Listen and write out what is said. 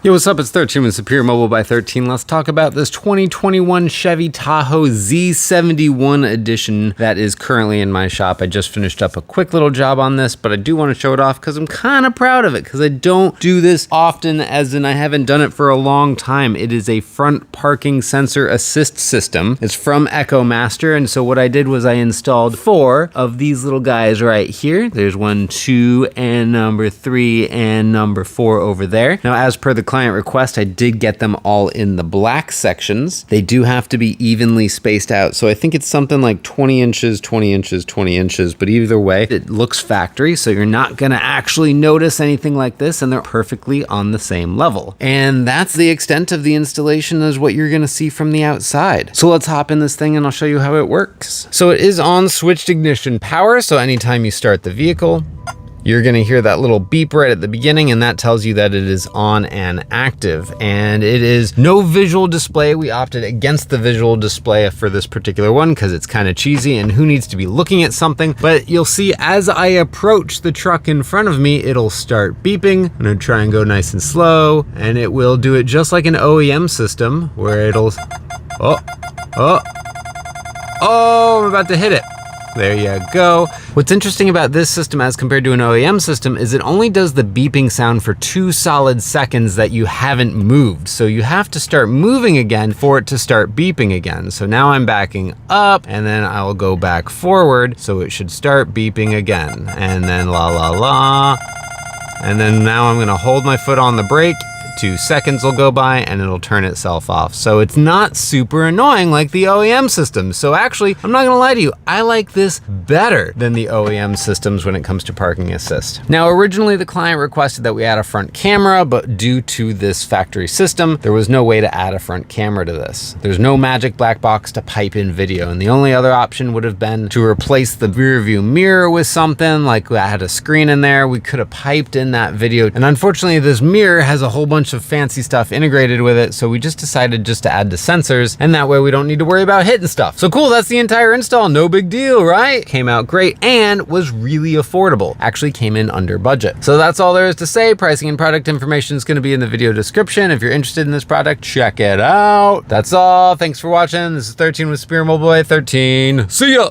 Yo, what's up? It's 13 with Superior Mobile by 13. Let's talk about this 2021 Chevy Tahoe Z71 edition that is currently in my shop. I just finished up a quick little job on this, but I do want to show it off because I'm kind of proud of it because I don't do this often, as in I haven't done it for a long time. It is a front parking sensor assist system. It's from EchoMaster, and so what I did was I installed 4 of these little guys right here. There's 1, 2, and number 3, and number 4 over there. Now, as per the client request, I did get them all in the black sections. They do have to be evenly spaced out, so I think it's something like 20 inches, 20 inches, 20 inches, but either way, it looks factory, so you're not gonna actually notice anything like this, and they're perfectly on the same level. And that's the extent of the installation as what you're gonna see from the outside. So let's hop in this thing and I'll show you how it works. So it is on switched ignition power, so anytime you start the vehicle, you're gonna hear that little beep right at the beginning, and that tells you that it is on and active. And it is no visual display. We opted against the visual display for this particular one because it's kind of cheesy and who needs to be looking at something. But you'll see as I approach the truck in front of me, it'll start beeping. I'm gonna try and go nice and slow, and it will do it just like an OEM system where it'll, oh, I'm about to hit it. There you go. What's interesting about this system as compared to an OEM system is it only does the beeping sound for 2 solid seconds that you haven't moved. So you have to start moving again for it to start beeping again. So now I'm backing up and then I'll go back forward. So it should start beeping again. And then la la la. And then now I'm gonna hold my foot on the brake. 2 seconds will go by and it'll turn itself off. So it's not super annoying like the OEM system. So actually, I'm not gonna lie to you, I like this better than the OEM systems when it comes to parking assist. Now, originally the client requested that we add a front camera, but due to this factory system, there was no way to add a front camera to this. There's no magic black box to pipe in video. And the only other option would have been to replace the rear view mirror with something like that had a screen in there. We could have piped in that video. And unfortunately, this mirror has a whole bunch of fancy stuff integrated with it, so we just decided just to add the sensors, and that way we don't need to worry about hitting stuff. So cool, that's the entire install. No big deal, right? Came out great and was really affordable. Actually came in under budget. So that's all there is to say. Pricing and product information is going to be in the video description. If you're interested in this product, check it out. That's all. Thanks for watching. This is 13 with Superior Mobile by 13. See ya!